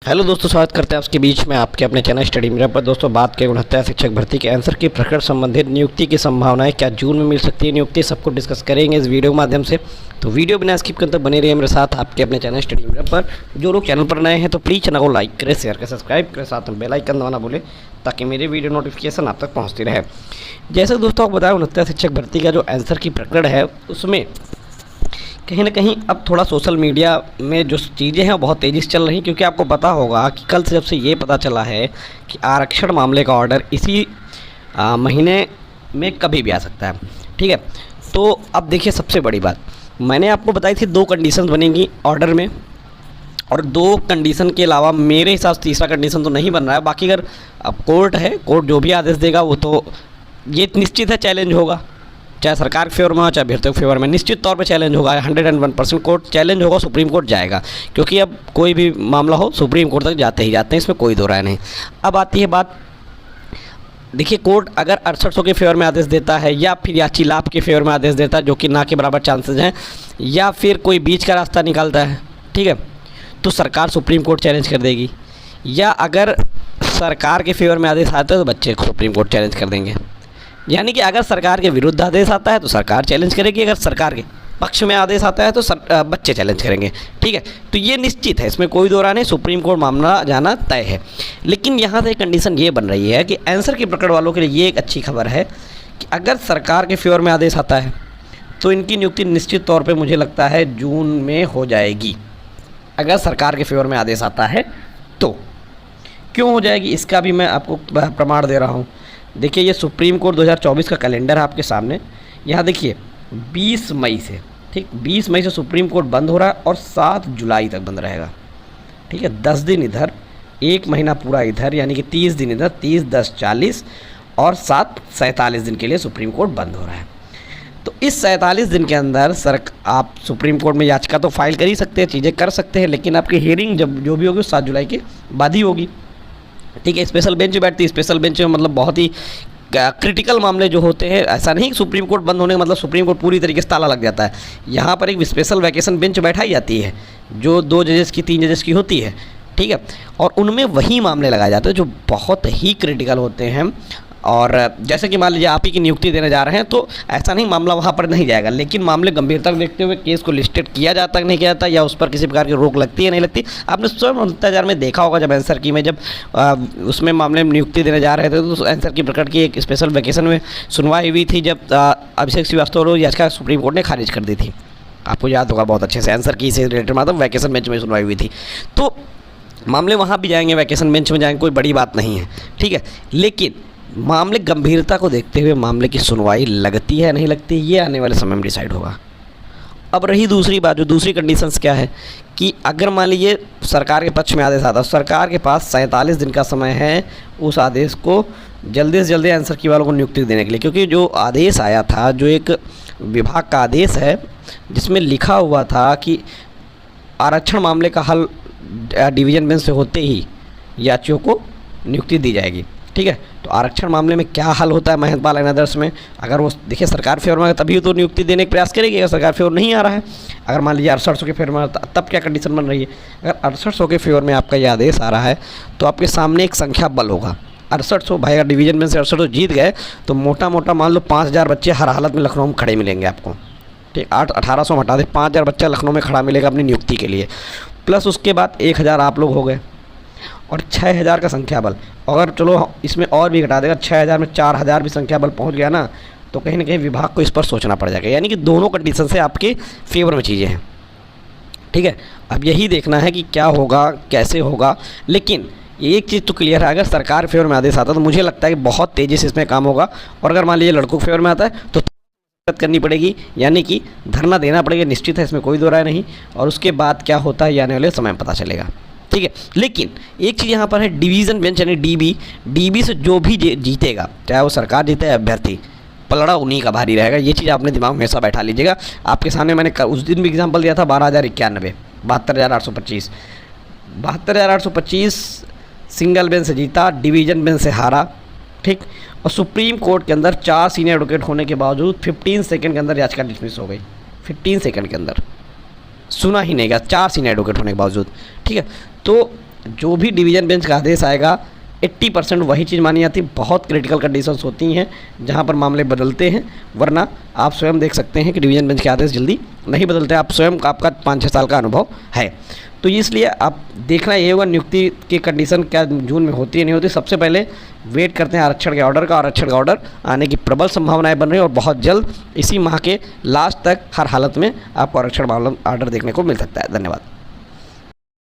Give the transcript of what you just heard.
Hello दोस्तों, स्वागत करते हैं आपके बीच में आपके अपने चैनल स्टडी मिरर पर। दोस्तों, बात करें 69 शिक्षक भर्ती के आंसर की प्रकरण संबंधित नियुक्ति की संभावनाएं, क्या जून में मिल सकती है नियुक्ति, सबको डिस्कस करेंगे इस वीडियो के माध्यम से। तो वीडियो बिना स्किप करते बने रहिए मेरे साथ आपके अपने चैनल स्टडी मिरर पर। जो लोग चैनल पर नए हैं तो प्लीज़ चैनल को लाइक करें, शेयर करें, सब्सक्राइब करें, साथ में बेल आइकन दबाना भूलें ताकि मेरे वीडियो नोटिफिकेशन आप तक पहुँचती रहे। जैसे दोस्तों आपको बताया 69 शिक्षक भर्ती का जो आंसर की प्रकरण है उसमें कहीं ना कहीं अब थोड़ा सोशल मीडिया में जो चीज़ें हैं बहुत तेज़ी से चल रही, क्योंकि आपको पता होगा कि कल से जब से ये पता चला है कि आरक्षण मामले का ऑर्डर इसी महीने में कभी भी आ सकता है। ठीक है, तो अब देखिए सबसे बड़ी बात मैंने आपको बताई थी, 2 कंडीशन बनेंगी ऑर्डर में, और 2 कंडीशन के अलावा मेरे हिसाब से तीसरा कंडीशन तो नहीं बन रहा है। बाकी अगर अब कोर्ट है, कोर्ट जो भी आदेश देगा वो तो ये निश्चित है चैलेंज होगा, चाहे सरकार के फेवर में हो चाहे अभ्यर्थियों के फेवर में, निश्चित तौर पे चैलेंज होगा। 101% कोर्ट चैलेंज होगा, सुप्रीम कोर्ट जाएगा, क्योंकि अब कोई भी मामला हो सुप्रीम कोर्ट तक जाते ही जाते हैं, इसमें कोई दो राय नहीं। अब आती है बात, देखिए कोर्ट अगर 6800 के फेवर में आदेश देता है या फिर याची लाभ के फेवर में आदेश देता है, जो कि ना के बराबर चांसेज हैं, या फिर कोई बीच का रास्ता निकालता है, ठीक है, तो सरकार सुप्रीम कोर्ट चैलेंज कर देगी। या अगर सरकार के फेवर में आदेश आता है तो बच्चे सुप्रीम कोर्ट चैलेंज कर देंगे। यानी कि अगर सरकार के विरुद्ध आदेश आता है तो सरकार चैलेंज करेगी, अगर सरकार के पक्ष में आदेश आता है तो बच्चे चैलेंज करेंगे। ठीक है, तो ये निश्चित है, इसमें कोई दो राय नहीं, सुप्रीम कोर्ट मामला जाना तय है। लेकिन यहाँ से कंडीशन ये बन रही है कि आंसर की प्रकरण वालों के लिए ये एक अच्छी खबर है कि अगर सरकार के फेवर में आदेश आता है तो इनकी नियुक्ति निश्चित तौर पर मुझे लगता है जून में हो जाएगी। अगर सरकार के फेवर में आदेश आता है तो क्यों हो जाएगी, इसका भी मैं आपको प्रमाण दे रहा हूँ। देखिए ये सुप्रीम कोर्ट 2024 का कैलेंडर है आपके सामने, यहाँ देखिए 20 मई से, ठीक 20 मई से सुप्रीम कोर्ट बंद हो रहा है और 7 जुलाई तक बंद रहेगा। ठीक है, 10 दिन इधर, 1 महीना पूरा इधर, यानी कि 30 दिन इधर, 30 10 40 और 7 47 दिन के लिए सुप्रीम कोर्ट बंद हो रहा है। तो इस 47 दिन के अंदर आप सुप्रीम कोर्ट में याचिका तो फाइल कर ही सकते हैं, चीज़ें कर सकते हैं, लेकिन आपकी हियरिंग जब जो भी होगी 7 जुलाई के बाद ही होगी। ठीक है, स्पेशल बेंच बैठती है, स्पेशल बेंच में मतलब बहुत ही क्रिटिकल मामले जो होते हैं, ऐसा नहीं कि सुप्रीम कोर्ट बंद होने का मतलब सुप्रीम कोर्ट पूरी तरीके से ताला लग जाता है। यहाँ पर एक स्पेशल वैकेशन बेंच बैठाई जाती है जो 2 जजेस की 3 जजेस की होती है। ठीक है, और उनमें वही मामले लगाए जाते हैं जो बहुत ही क्रिटिकल होते हैं। और जैसे कि मान लीजिए आप ही की नियुक्ति देने जा रहे हैं तो ऐसा नहीं मामला वहाँ पर नहीं जाएगा, लेकिन मामले गंभीरता को देखते हुए केस को लिस्टेड किया जाता है नहीं किया जाता, या उस पर किसी प्रकार की रोक लगती है नहीं लगती। आपने स्वयं 69,000 में देखा होगा, जब आंसर की में जब उसमें मामले में नियुक्ति देने जा रहे थे तो आंसर की प्रकरण की एक स्पेशल वैकेशन में सुनवाई हुई थी, जब अभिषेक श्रीवास्तव याचिका सुप्रीम कोर्ट ने खारिज कर दी थी। आपको याद होगा बहुत अच्छे से, आंसर की से रिलेटेड मतलब वैकेशन बेंच में सुनवाई हुई थी। तो मामले वहाँ भी जाएंगे, वैकेशन बेंच में जाएंगे, कोई बड़ी बात नहीं है। ठीक है, लेकिन मामले गंभीरता को देखते हुए मामले की सुनवाई लगती है नहीं लगती, ये आने वाले समय में डिसाइड होगा। अब रही दूसरी बात, जो दूसरी कंडीशंस क्या है कि अगर मान लीजिए सरकार के पक्ष में आदेश आता है, सरकार के पास 47 दिन का समय है उस आदेश को जल्दी से जल्दी आंसर की वालों को नियुक्ति देने के लिए, क्योंकि जो आदेश आया था, जो एक विभाग का आदेश है जिसमें लिखा हुआ था कि आरक्षण मामले का हल डिवीज़न बेंच से होते ही याचियों को नियुक्ति दी जाएगी। ठीक है, तो आरक्षण मामले में क्या हल होता है महिपाल एंड अदर्स में, अगर वो देखिए सरकार फेवर में तभी तो नियुक्ति देने का प्रयास करेगी। अगर सरकार फेवर नहीं आ रहा है, अगर मान लीजिए 6800 के फेवर में तब क्या कंडीशन बन रही है। अगर 6800 के फेवर में आपका ये आदेश आ रहा है तो आपके सामने एक संख्या बल होगा 6800। भाई अगर डिवीजन में से 6800 जीत गए तो मोटा मोटा मान लो 5000 बच्चे हर हालत में लखनऊ में खड़े मिलेंगे आपको। ठीक, 1800 हटा दे, 5000 बच्चा लखनऊ में खड़ा मिलेगा अपनी नियुक्ति के लिए, प्लस उसके बाद 1000 आप लोग हो गए और 6000 का संख्या बल। अगर चलो इसमें और भी घटा देगा, 6000 में 4000 भी संख्या बल पहुंच गया ना, तो कहीं ना कहीं विभाग को इस पर सोचना पड़ जाएगा। यानी कि दोनों कंडीशन से आपके फेवर में चीज़ें हैं। ठीक है, अब यही देखना है कि क्या होगा कैसे होगा। लेकिन एक चीज़ तो क्लियर है, अगर सरकार फेवर में आदेश आता तो मुझे लगता है कि बहुत तेज़ी से इसमें काम होगा। और अगर मान लीजिए लड़कों के फेवर में आता है तो करनी पड़ेगी, यानी कि धरना देना पड़ेगा, निश्चित है, इसमें कोई दो राय नहीं। और उसके बाद क्या होता है ये आने वाले समय में पता चलेगा। ठीक है, लेकिन एक चीज़ यहाँ पर है, डिवीज़न बेंच यानी डीबी से जो भी जीतेगा, चाहे वो सरकार जीते या अभ्यर्थी, पलड़ा उन्हीं का भारी रहेगा। ये चीज़ आपने दिमाग में हमेशा बैठा लीजिएगा। आपके सामने मैंने उस दिन भी एग्जांपल दिया था 12,091, 72,825, 72,825 सिंगल बेंच से जीता, डिवीज़न बेंच से हारा। ठीक, और सुप्रीम कोर्ट के अंदर 4 सीनियर एडवोकेट होने के बावजूद 15 सेकंड के अंदर याचिका डिसमिस हो गई। 15 सेकंड के अंदर, सुना ही नहीं गया, 4 सीनियर एडवोकेट होने के बावजूद। ठीक है, तो जो भी डिवीज़न बेंच का आदेश आएगा 80% वही चीज़ मानी जाती है। बहुत क्रिटिकल कंडीशंस होती हैं जहाँ पर मामले बदलते हैं, वरना आप स्वयं देख सकते हैं कि डिवीज़न बेंच के आदेश जल्दी नहीं बदलते। आप स्वयं आपका 5-6 साल का अनुभव है, तो इसलिए आप देखना ये होगा नियुक्ति की कंडीशन क्या जून में होती है नहीं होती। सबसे पहले वेट करते हैं आरक्षण के ऑर्डर का। आरक्षण का ऑर्डर आने की प्रबल संभावनाएं बन रही है और बहुत जल्द इसी माह के लास्ट तक हर हालत में आपको आरक्षण ऑर्डर देखने को मिल सकता है। धन्यवाद।